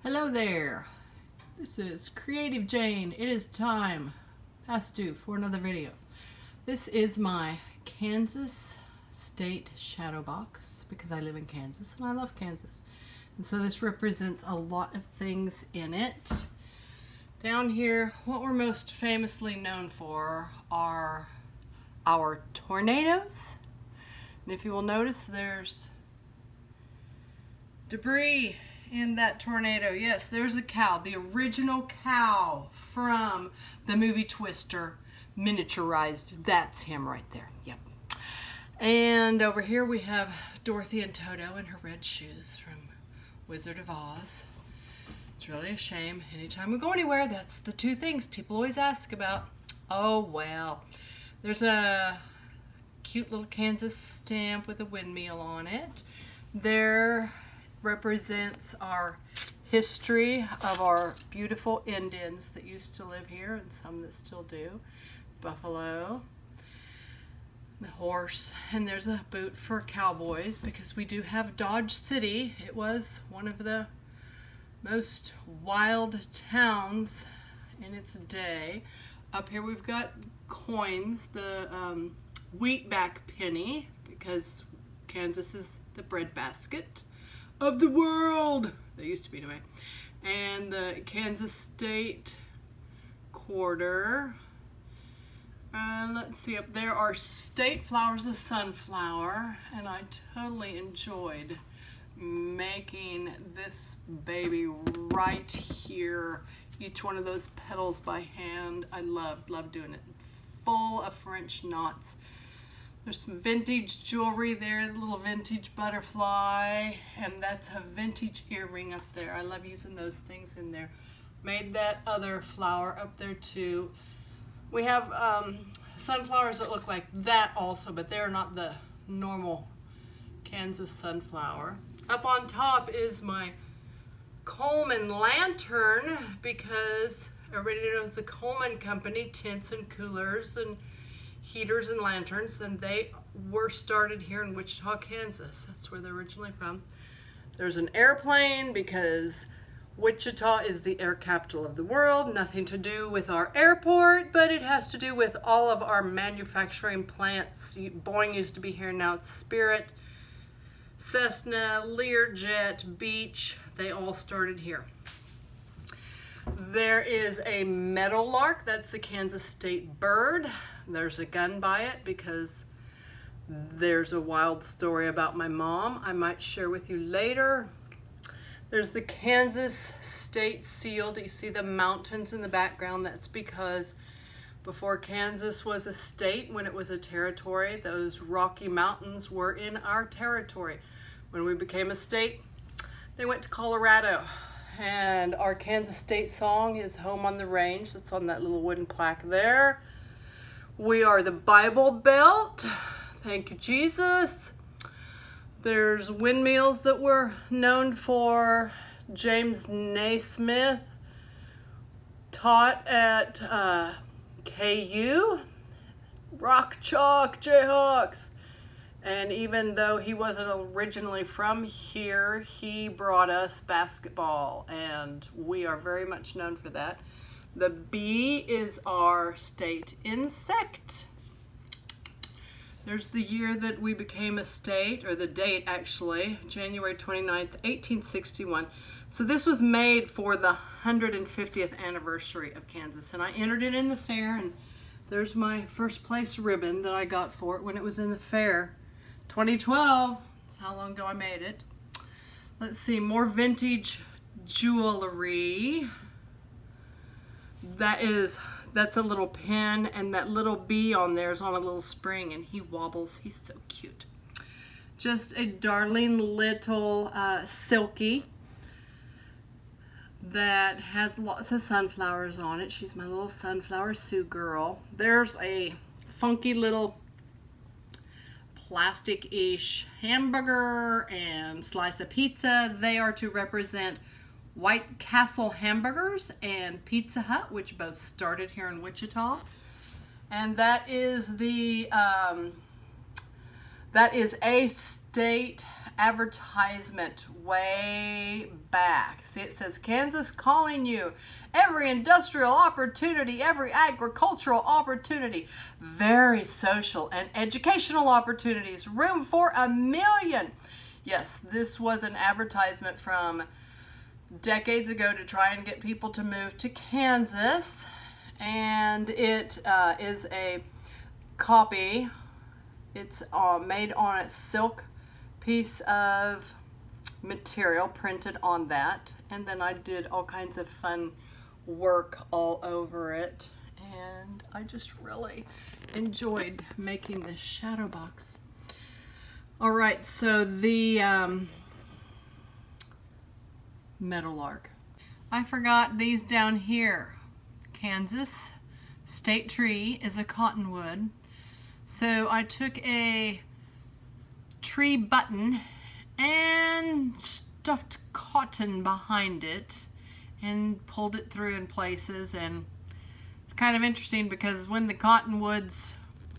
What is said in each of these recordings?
Hello there. This is Creative Jane. It is time, for another video. This is my Kansas State Shadowbox because I live in Kansas and I love Kansas. And so this represents a lot of things in it. Down here, what we're most famously known for are our tornadoes. And if you will notice, there's debris in that tornado. Yes, there's a cow, the original cow from the movie Twister, miniaturized. That's him right there. Yep. And over here we have Dorothy and Toto in her red shoes from Wizard of Oz. It's really a shame. Anytime we go anywhere, that's the two things people always ask about. Oh well. There's a cute little Kansas stamp with a windmill on it. There represents our history of our beautiful Indians that used to live here and some that still do. Buffalo, the horse, and there's a boot for cowboys because we do have Dodge City. It was one of the most wild towns in its day. Up here we've got coins, the wheatback penny, because Kansas is the breadbasket of the world. They used to be anyway. And the Kansas State quarter. Let's see, up there are state flowers, a sunflower, and I totally enjoyed making this baby right here. Each one of those petals by hand. I loved doing it. Full of French knots. There's some vintage jewelry there, the little vintage butterfly, and that's a vintage earring up there. I love using those things in there. Made that other flower up there too. We have sunflowers that look like that also, but they're not the normal Kansas sunflower. Up on top is my Coleman lantern because everybody knows the Coleman Company, tents and coolers and heaters and lanterns, and they were started here in Wichita, Kansas. That's where they're originally from. There's an airplane because Wichita is the air capital of the world. Nothing to do with our airport, but it has to do with all of our manufacturing plants. Boeing used to be here, now it's Spirit, Cessna, Learjet, Beach. They all started here. There is a meadowlark. That's the Kansas State bird. There's a gun by it because there's a wild story about my mom I might share with you later. There's the Kansas State seal. Do you see the mountains in the background? That's because before Kansas was a state, when it was a territory, those Rocky Mountains were in our territory. When we became a state, they went to Colorado. And our Kansas State song is Home on the Range. It's on that little wooden plaque there. We are the Bible Belt. Thank you, Jesus. There's windmills that were known for. James Naismith taught at KU. Rock Chalk Jayhawks. And even though he wasn't originally from here, he brought us basketball, and we are very much known for that. The bee is our state insect. There's the year that we became a state, or the date actually, January 29th, 1861. So this was made for the 150th anniversary of Kansas, and I entered it in the fair, and there's my first place ribbon that I got for it when it was in the fair. 2012, that's how long ago I made it. Let's see, more vintage jewelry. That's a little pin, and that little bee on there is on a little spring, and he wobbles. He's so cute. Just a darling little silky that has lots of sunflowers on it. She's my little Sunflower Sue girl. There's a funky little plastic-ish hamburger and slice of pizza. They are to represent White Castle hamburgers and Pizza Hut, which both started here in Wichita. And that is the that is a state advertisement way back. See, it says, Kansas calling you. Every industrial opportunity, every agricultural opportunity, very social and educational opportunities, room for 1 million. Yes, this was an advertisement from decades ago to try and get people to move to Kansas. And it is a copy. It's made on a silk piece of material printed on that, and then I did all kinds of fun work all over it, and I just really enjoyed making this Shadowbox. Alright, so the meadowlark. I forgot these down here. Kansas state tree is a cottonwood. So I took a tree button and stuffed cotton behind it and pulled it through in places, and it's kind of interesting because when the cottonwoods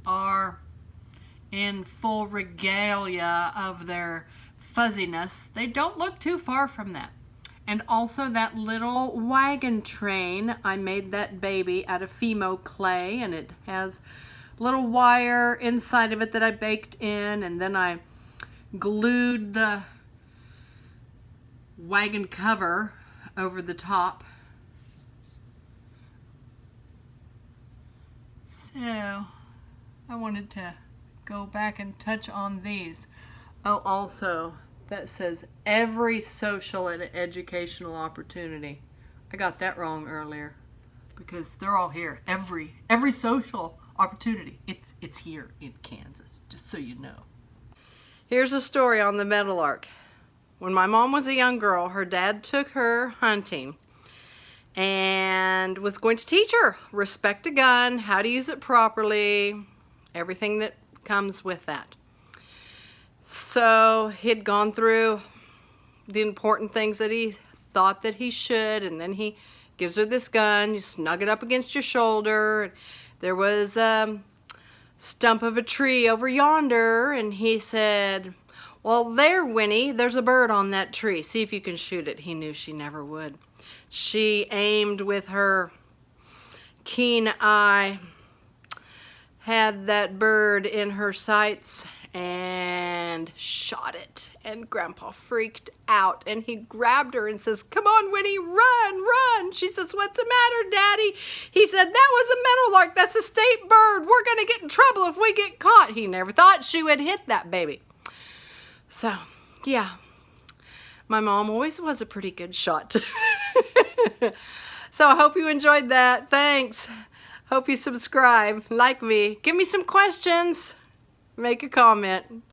are in full regalia of their fuzziness, they don't look too far from that. And also that little wagon train, I made that baby out of Fimo clay, and it has little wire inside of it that I baked in, and then I glued the wagon cover over the top. So I wanted to go back and touch on these. Oh, also that says every social and educational opportunity. I got that wrong earlier because they're all here. Every social opportunity. It's here in Kansas, just so you know. Here's a story on the meadowlark. When my mom was a young girl, her dad took her hunting and was going to teach her respect a gun, how to use it properly, everything that comes with that. So he'd gone through the important things that he thought that he should, and then he gives her this gun. You snug it up against your shoulder. There was a stump of a tree over yonder, and he said, well, there, Winnie, there's a bird on that tree. See if you can shoot it. He knew she never would. She aimed with her keen eye, had that bird in her sights, and shot it. And Grandpa freaked out, and he grabbed her and says, come on, Winnie, run, run. She says, what's the matter, Daddy? He said, that was a meadowlark. That's a state bird. We're going to get in trouble if we get caught. He never thought she would hit that baby. So, yeah, my mom always was a pretty good shot. So I hope you enjoyed that. Thanks. Hope you subscribe, like me, give me some questions, make a comment.